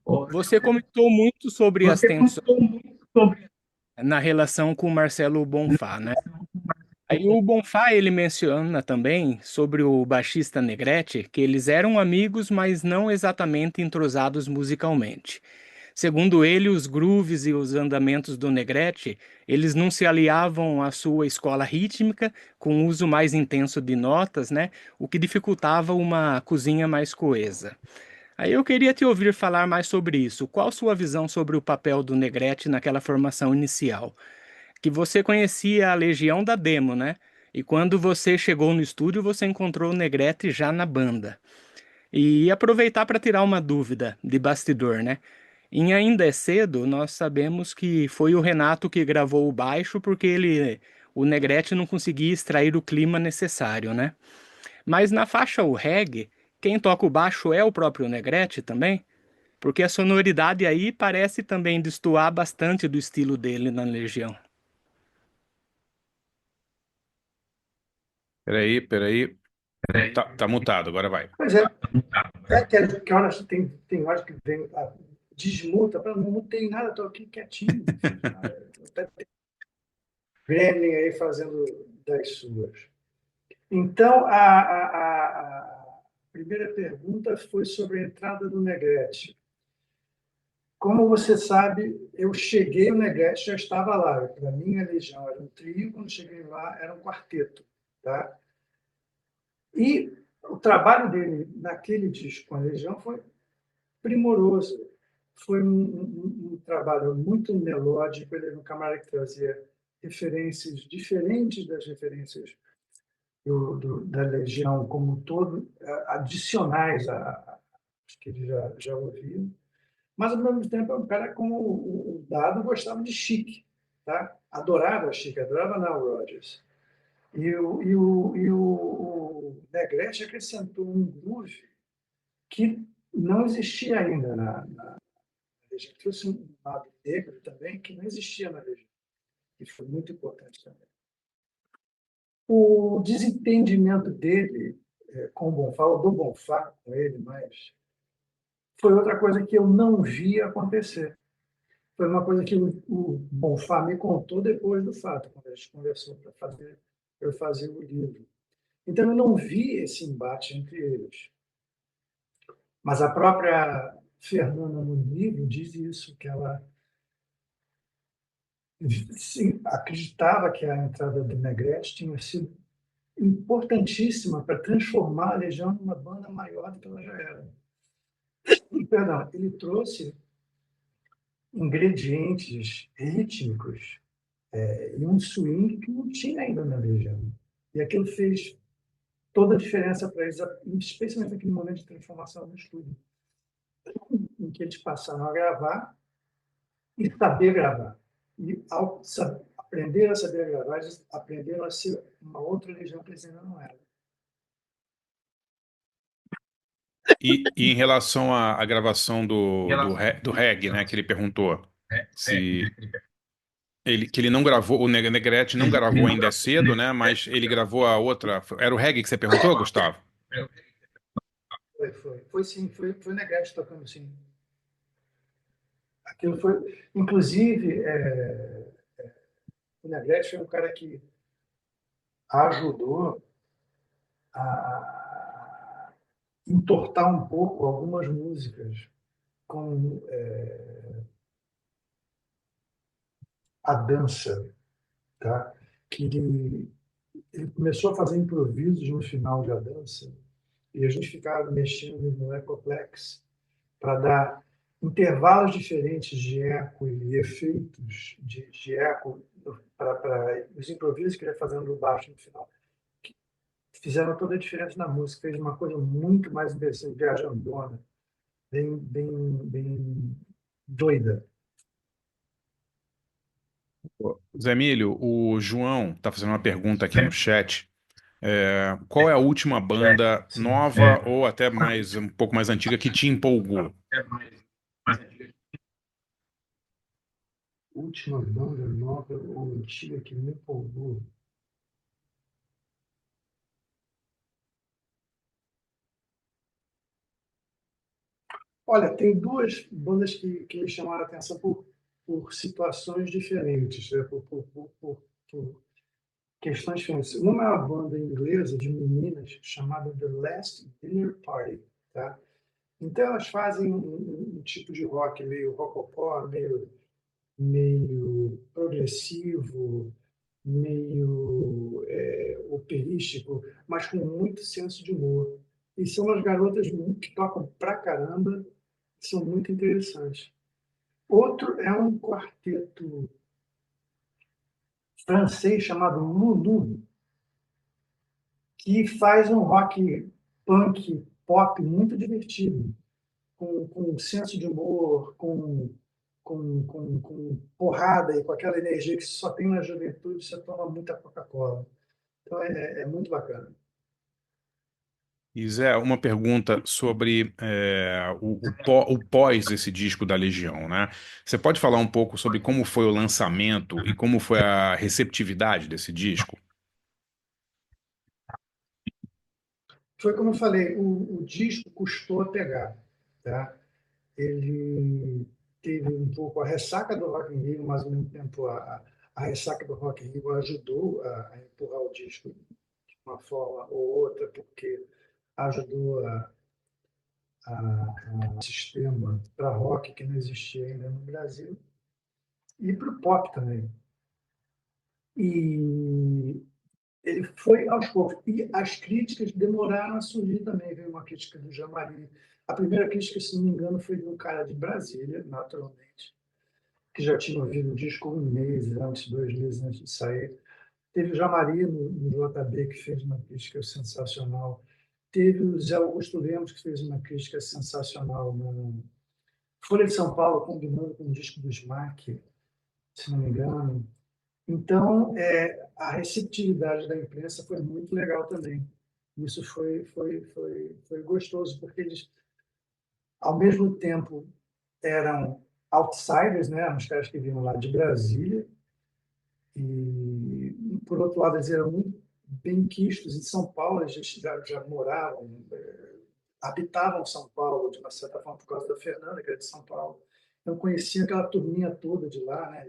você comentou muito sobre as tensões na relação com o Marcelo Bonfá, né? Aí o Bonfá, ele menciona também sobre o baixista Negrete, que eles eram amigos, mas não exatamente entrosados musicalmente. Segundo ele, os grooves e os andamentos do Negrete, eles não se aliavam à sua escola rítmica, com o uso mais intenso de notas, né? O que dificultava uma cozinha mais coesa. Aí eu queria te ouvir falar mais sobre isso. Qual sua visão sobre o papel do Negrete naquela formação inicial? Que você conhecia a Legião da Demo, né? E quando você chegou no estúdio, você encontrou o Negrete já na banda. E aproveitar para tirar uma dúvida de bastidor, né? Em Ainda é Cedo, nós sabemos que foi o Renato que gravou o baixo porque o Negrete não conseguia extrair o clima necessário, né? Mas na faixa O Reggae, quem toca o baixo é o próprio Negrete também? Porque a sonoridade aí parece também destoar bastante do estilo dele na Legião. Peraí, peraí. Tá mutado, agora vai. Pois é, que horas tem horas que vem, desmuta, não mutei nada, estou aqui quietinho. Gremlin aí fazendo das suas. Então, a primeira pergunta foi sobre a entrada do Negrete. Como você sabe, eu cheguei, o Negrete já estava lá. Para mim, a Legião era um trio, quando cheguei lá, era um quarteto. Tá? E o trabalho dele naquele disco com a Legião foi primoroso. Foi um trabalho muito melódico, ele era um camarada que trazia referências diferentes das referências da Legião como um todo, adicionais a que ele já ouvia. Mas, ao mesmo tempo, é um cara como o Dado gostava de Chic, tá? Adorava Chic, adorava Nile Rodgers. O Negrete acrescentou um groove que não existia ainda na Legião. Trouxe um lado negro também que não existia na Legião, e foi muito importante também. O desentendimento dele com o Bonfá, ou do Bonfá com ele, mas foi outra coisa que eu não vi acontecer. Foi uma coisa que o Bonfá me contou depois do fato, quando a gente conversou para eu fazer o livro. Então, eu não vi esse embate entre eles. Mas a própria Fernanda, no livro, diz isso, que ela sim, acreditava que a entrada do Negrete tinha sido importantíssima para transformar a Legião numa banda maior do que ela já era. Perdão, ele trouxe ingredientes rítmicos e um swing que não tinha ainda na Legião. E aquilo fez toda a diferença para eles, especialmente naquele momento de transformação no estúdio, em que eles passaram a gravar e saber gravar. E ao aprender a saber gravar, eles aprenderam a ser uma outra Legião que eles ainda não eram. E em relação à gravação do reggae, né, que ele perguntou se que ele não gravou, o Negrete não gravou Ainda é Cedo, né, mas ele gravou a outra. Era o reggae que você perguntou, Gustavo? Foi sim, foi o Negrete tocando sim. Aquilo foi, inclusive, o Negrete foi um cara que ajudou a entortar um pouco algumas músicas com a dança, tá? Que ele começou a fazer improvisos no final da dança e a gente ficava mexendo no Ecoplex para dar intervalos diferentes de eco e efeitos de eco para os improvisos que ele ia fazendo no baixo no final. Fizeram toda a diferença na música, fez uma coisa muito mais interessante, viajandona, bem doida. Zé Emílio, o João está fazendo uma pergunta aqui no chat. Qual é a última banda nova ou até um pouco mais antiga que te empolgou? Última banda nova ou antiga que me empolgou. Olha, tem duas bandas que me chamaram a atenção por situações diferentes, né? Por questões diferentes. Uma é uma banda inglesa de meninas chamada The Last Dinner Party, tá? Então elas fazem um tipo de rock meio rococó, meio progressivo, meio operístico, mas com muito senso de humor. E são umas garotas que tocam pra caramba, são muito interessantes. Outro é um quarteto francês chamado Lulu, que faz um rock punk, pop muito divertido, com senso de humor, com porrada e com aquela energia que só tem na juventude, você toma muita Coca-Cola. Então é muito bacana. E Zé, uma pergunta sobre o pós esse disco da Legião, né? Você pode falar um pouco sobre como foi o lançamento e como foi a receptividade desse disco? Foi como eu falei, o disco custou a pegar, tá? Ele teve um pouco a ressaca do Rock in Rio, mas ao mesmo tempo a ressaca do Rock in Rio ajudou a empurrar o disco de uma forma ou outra, porque ajudou a sistema para rock que não existia ainda no Brasil e para o pop também. E ele foi aos poucos. E as críticas demoraram a surgir também. Veio uma crítica do Jean-Marie. A primeira crítica, se não me engano, foi de um cara de Brasília, naturalmente, que já tinha ouvido o disco um mês antes, 2 meses antes de sair. Teve o Jean-Marie no JB, que fez uma crítica sensacional. Teve o Zé Augusto Lemos, que fez uma crítica sensacional na Folha de São Paulo, combinando com o disco do Smack, se não me engano. Então, a receptividade da imprensa foi muito legal também. Isso foi gostoso, porque eles, ao mesmo tempo, eram outsiders, né? Os caras que vinham lá de Brasília, e, por outro lado, eles eram muito bem-quistos em São Paulo, eles já moravam, habitavam São Paulo, de uma certa forma, por causa da Fernanda, que era de São Paulo. Então, conheciam aquela turminha toda de lá, né?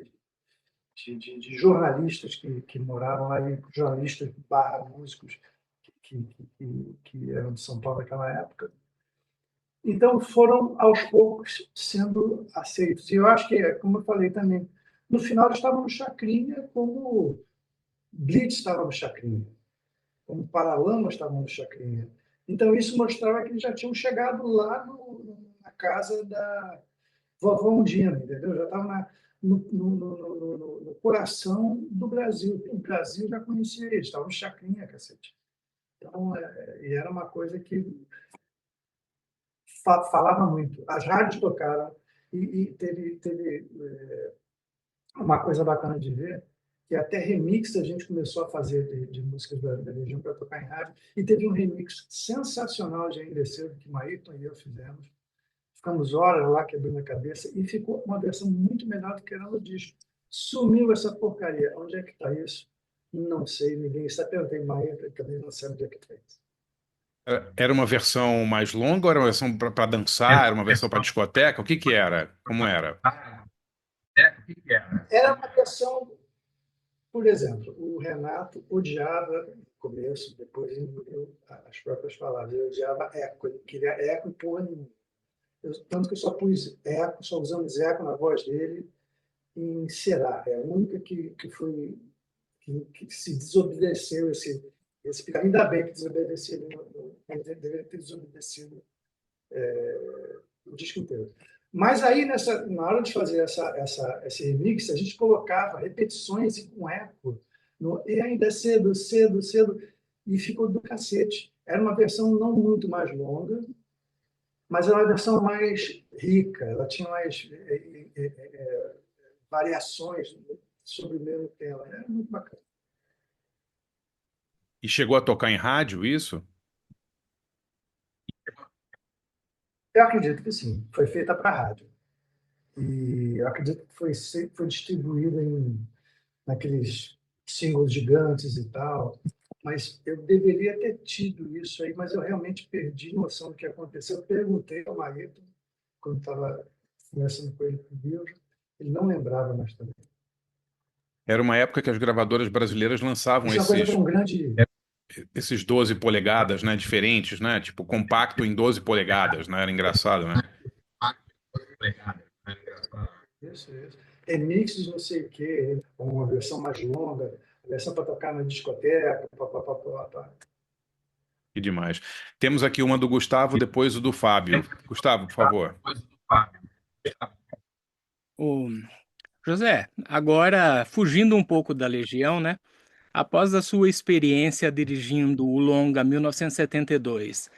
De jornalistas que moravam lá, e jornalistas barra músicos que eram de São Paulo naquela época. Então, foram, aos poucos, sendo aceitos. E eu acho que, como eu falei também, no final eles estavam no Chacrinha, como Blitz estava no Chacrinha, como Paralamas estavam no Chacrinha. Então, isso mostrava que eles já tinham chegado lá na casa da vovó Undina, entendeu? Já estava no coração do Brasil. O Brasil já conhecia eles, estavam no Chacrinha, cacete. Então, e era uma coisa que falava muito. As rádios tocaram e teve uma coisa bacana de ver, que até remix a gente começou a fazer de músicas da região para tocar em rádio, e teve um remix sensacional de Ainda Cedo, que Maíton e eu fizemos. Ficamos horas lá quebrando a cabeça e ficou uma versão muito melhor do que era no disco. Sumiu essa porcaria. Onde é que está isso? Não sei, ninguém sabe. Perguntei Maíton, ele também não sabe onde é que está isso. Era uma versão mais longa ou era uma versão para dançar? Era uma versão para discoteca? O que que era? Como era? Era uma versão, por exemplo, o Renato odiava no começo, depois eu, as próprias palavras, ele odiava eco, ele queria eco e porra nenhuma. Tanto que eu só pus eco, só usamos eco na voz dele em Será. É a única que foi que se desobedeceu esse. Ainda bem que desobedeceu, deveria ter desobedecido o disco inteiro. Mas aí, na hora de fazer esse remix, a gente colocava repetições com eco. E ainda é cedo, cedo, cedo, e ficou do cacete. Era uma versão não muito mais longa, mas era uma versão mais rica. Ela tinha mais variações sobre o mesmo tema. Era muito bacana. E chegou a tocar em rádio isso? Eu acredito que sim. Foi feita para rádio. E eu acredito que foi distribuída naqueles singles gigantes e tal. Mas eu deveria ter tido isso aí, mas eu realmente perdi noção do que aconteceu. Eu perguntei ao Marito, quando estava conversando com ele por Deus, ele não lembrava mais também. Era uma época que as gravadoras brasileiras lançavam Isso é uma coisa tão grande. esses 12 polegadas, né? Diferentes, né? Tipo, compacto em 12 polegadas, né? Era engraçado, né? Isso, isso. Remixes, não sei o quê, uma versão mais longa, versão para tocar na discoteca, pá. Que demais. Temos aqui uma do Gustavo, depois o do Fábio. Gustavo, por favor. Ô, José, agora fugindo um pouco da Legião, né? Após a sua experiência dirigindo o longa 1972,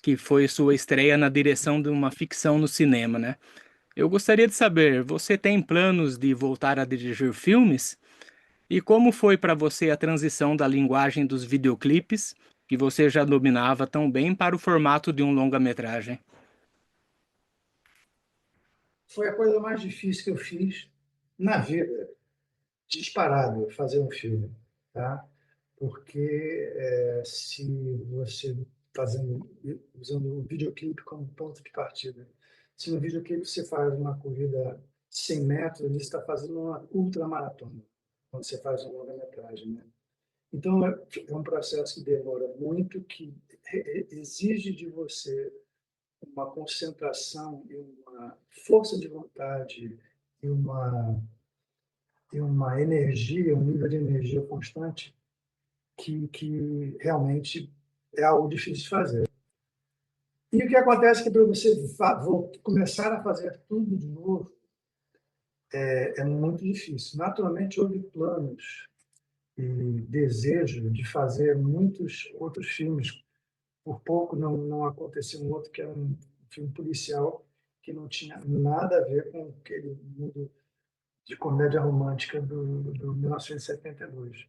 que foi sua estreia na direção de uma ficção no cinema, né? Eu gostaria de saber, você tem planos de voltar a dirigir filmes? E como foi para você a transição da linguagem dos videoclipes, que você já dominava tão bem, para o formato de um longa-metragem? Foi a coisa mais difícil que eu fiz na vida, disparado, fazer um filme, tá? Porque se você fazendo, usando o videoclipe como ponto de partida, se no videoclipe você faz uma corrida 100 metros, você está fazendo uma ultramaratona, quando você faz uma longa-metragem, né? Então, é um processo que demora muito, que exige de você uma concentração e uma força de vontade e uma energia, um nível de energia constante que realmente é algo difícil de fazer. E o que acontece é que para você começar a fazer tudo de novo é muito difícil. Naturalmente, houve planos e desejo de fazer muitos outros filmes. Por pouco não aconteceu um outro que era um filme policial que não tinha nada a ver com aquele mundo de comédia romântica do 1972.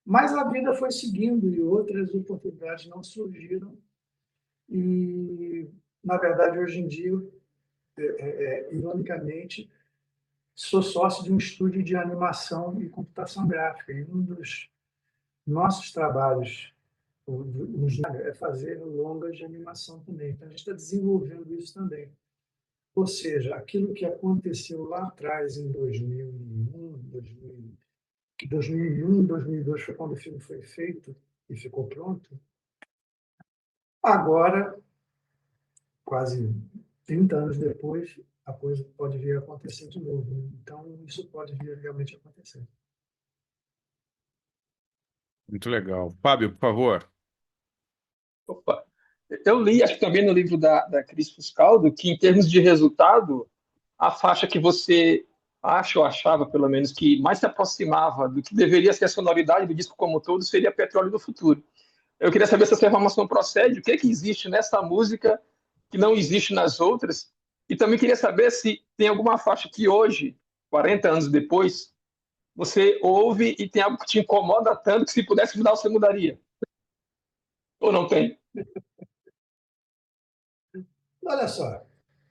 Mas a vida foi seguindo e outras oportunidades não surgiram. E, na verdade, hoje em dia, ironicamente, sou sócio de um estúdio de animação e computação gráfica. E um dos nossos trabalhos é fazer longas de animação também. Então, a gente está desenvolvendo isso também. Ou seja, aquilo que aconteceu lá atrás, em 2001, 2002 foi quando o filme foi feito e ficou pronto. Agora, quase 30 anos depois, a coisa pode vir a acontecer de novo, né? Então, isso pode vir realmente a acontecer. Muito legal. Fábio, por favor. Opa. Eu li, acho que também no livro da Cris Fuscaldo, que em termos de resultado, a faixa que você acha ou achava, pelo menos, que mais se aproximava do que deveria ser a sonoridade do disco como um todo, seria Petróleo do Futuro. Eu queria saber se essa informação procede, o que é que existe nessa música que não existe nas outras, e também queria saber se tem alguma faixa que hoje, 40 anos depois, você ouve e tem algo que te incomoda tanto que se pudesse mudar, você mudaria. Ou não tem? Olha só,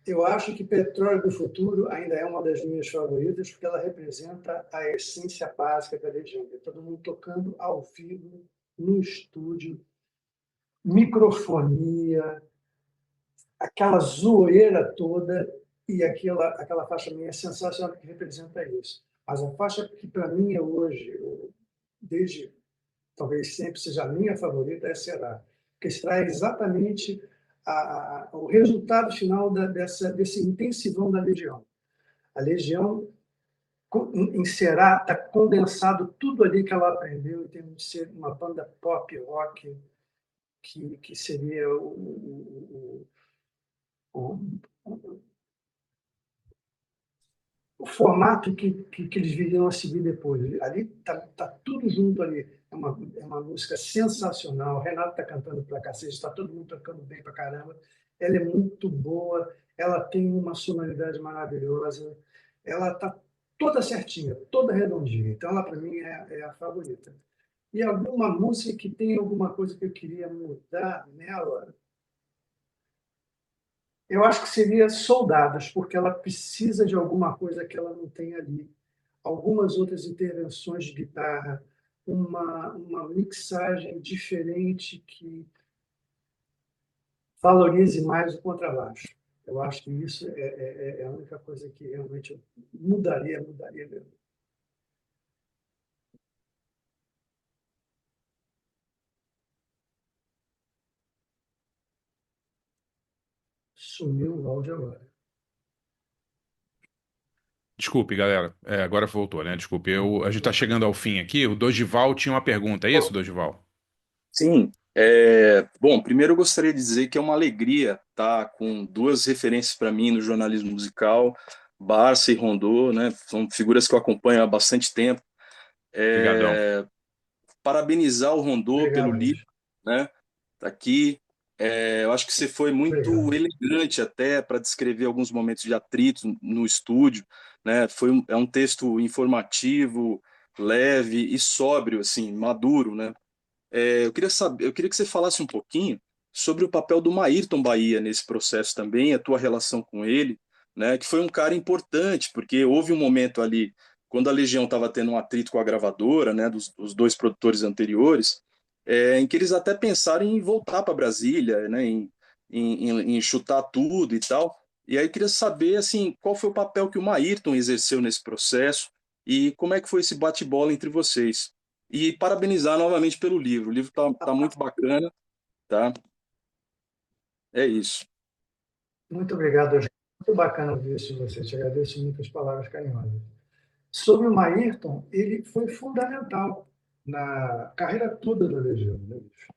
eu acho que Petróleo do Futuro ainda é uma das minhas favoritas, porque ela representa a essência básica da Legião. É todo mundo tocando ao vivo, no estúdio, microfonia, aquela zoeira toda, e aquela faixa minha é sensacional que representa isso. Mas a faixa que, para mim, é hoje, desde talvez sempre seja a minha favorita, é Será, que extrai exatamente o resultado final desse intensivão da Legião. A Legião, em Será, está condensado tudo ali que ela aprendeu em termos de ser uma banda pop, rock, que seria o, o formato que eles viriam a seguir depois. Ali tá tudo junto ali. É uma música sensacional. O Renato está cantando pra cacete, está todo mundo tocando bem pra caramba. Ela é muito boa, ela tem uma sonoridade maravilhosa, ela está toda certinha, toda redondinha. Então, ela, para mim, é a favorita. E alguma música que tem alguma coisa que eu queria mudar nela, eu acho que seria Soldados, porque ela precisa de alguma coisa que ela não tem ali. Algumas outras intervenções de guitarra, uma mixagem diferente que valorize mais o contrabaixo. Eu acho que isso é a única coisa que realmente eu mudaria mesmo. Sumiu o áudio agora. Desculpe, galera. Agora voltou, né? Desculpe. A gente está chegando ao fim aqui. O Dorival tinha uma pergunta. É isso, Dorival? Sim. Bom, primeiro eu gostaria de dizer que é uma alegria estar com duas referências para mim no jornalismo musical, Barça e Rondô, né? São figuras que eu acompanho há bastante tempo. Obrigadão. Parabenizar o Rondô pelo Obrigado, livro, Luiz. né? Tá aqui. Eu acho que você foi muito Obrigado. elegante até para descrever alguns momentos de atrito no estúdio, né? É um texto informativo, leve e sóbrio, assim, maduro, né? Eu queria que você falasse um pouquinho sobre o papel do Maírton Bahia nesse processo também, a tua relação com ele, né? Que foi um cara importante, porque houve um momento ali, quando a Legião estava tendo um atrito com a gravadora, né? Dos dois produtores anteriores, em que eles até pensaram em voltar para Brasília, né? Em chutar tudo e tal. E aí eu queria saber, assim, qual foi o papel que o Maírton exerceu nesse processo e como é que foi esse bate-bola entre vocês. E parabenizar novamente pelo livro. O livro tá muito bacana, tá? É isso. Muito obrigado, Jorge. Muito bacana ouvir isso de você. Te agradeço muito as palavras carinhosas. Sobre o Maírton, ele foi fundamental na carreira toda da Legião, né, bicho?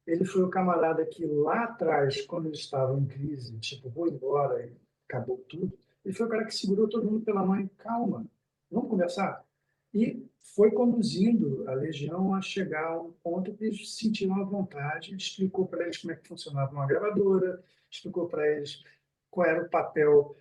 Ele foi o camarada que lá atrás, quando eles estavam em crise, tipo, vou embora e acabou tudo, ele foi o cara que segurou todo mundo pela mão e calma, vamos conversar. E foi conduzindo a Legião a chegar a um ponto que eles se sentiram à vontade, explicou para eles como é que funcionava uma gravadora, explicou para eles qual era o papel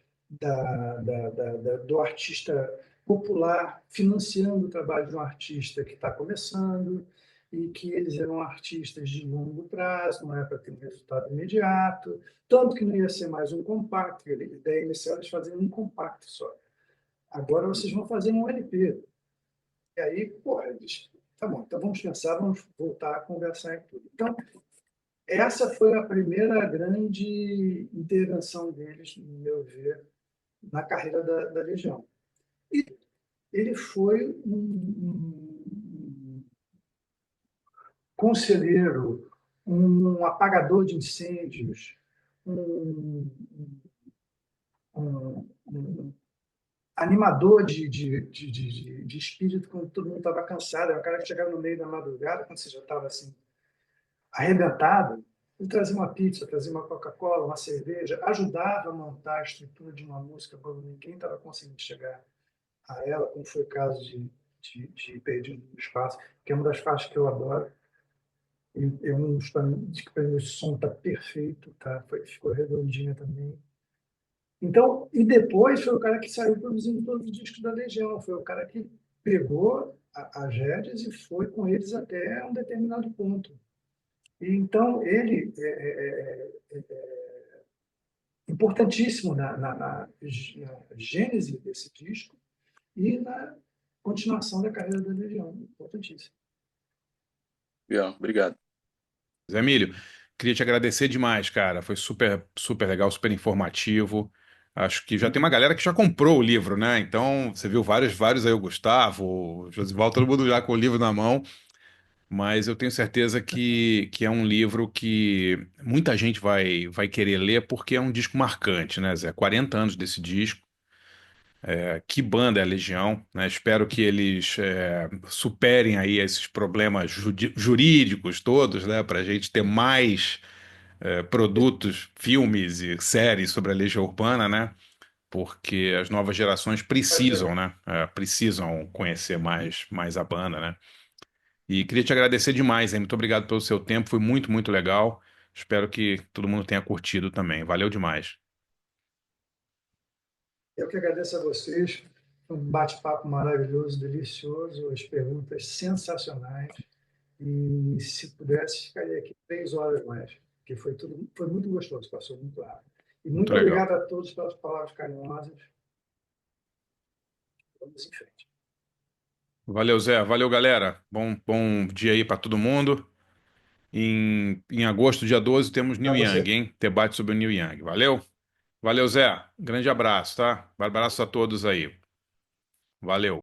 do artista popular financiando o trabalho de um artista que está começando, e que eles eram artistas de longo prazo, não era para ter um resultado imediato, tanto que não ia ser mais um compacto, a ideia inicial eles faziam um compacto só. Agora vocês vão fazer um LP. E aí, pô, eles, tá bom, então vamos pensar, vamos voltar a conversar em tudo. Então, essa foi a primeira grande intervenção deles, no meu ver, na carreira da Legião. E ele foi um conselheiro, um apagador de incêndios, um, um animador de espírito quando todo mundo estava cansado. Era um cara que chegava no meio da madrugada, quando você já estava assim, arrebentado, ele trazia uma pizza, trazia uma Coca-Cola, uma cerveja, ajudava a montar a estrutura de uma música quando ninguém estava conseguindo chegar a ela, como foi o caso de Perdido no Espaço, que é uma das faixas que eu adoro. E um dos que para mim o som está perfeito, tá? Ficou redondinha também. Então, e depois foi o cara que saiu produzindo todos os discos da Legião, foi o cara que pegou as rédeas e foi com eles até um determinado ponto. E então ele é importantíssimo na gênese desse disco e na continuação da carreira da Legião, importantíssimo. Legal, obrigado. Zé Emílio, queria te agradecer demais, cara. Foi super, super legal, super informativo. Acho que já tem uma galera que já comprou o livro, né? Então, você viu vários aí, o Gustavo, o Josival, todo mundo já com o livro na mão. Mas eu tenho certeza que é um livro que muita gente vai querer ler porque é um disco marcante, né, Zé? 40 anos desse disco. Que banda é a Legião, né? Espero que eles superem aí esses problemas jurídicos todos, né? Para a gente ter mais produtos, filmes e séries sobre a Legião Urbana, né? Porque as novas gerações precisam, né? Precisam conhecer mais a banda, né? E queria te agradecer demais, hein? Muito obrigado pelo seu tempo, foi muito, muito legal. Espero que todo mundo tenha curtido também. Valeu demais. Eu que agradeço a vocês. Um bate-papo maravilhoso, delicioso, as perguntas sensacionais. E se pudesse, ficaria aqui 3 horas mais, porque foi muito gostoso, passou muito rápido. E Muito muito legal. obrigado a todos pelas palavras carinhosas. Vamos em frente. Valeu, Zé. Valeu, galera. Bom dia aí para todo mundo. Em agosto, dia 12, temos Para Neil Young, você. hein? Debate sobre o Neil Young. Valeu? Valeu, Zé. Grande abraço, tá? Abraço a todos aí. Valeu.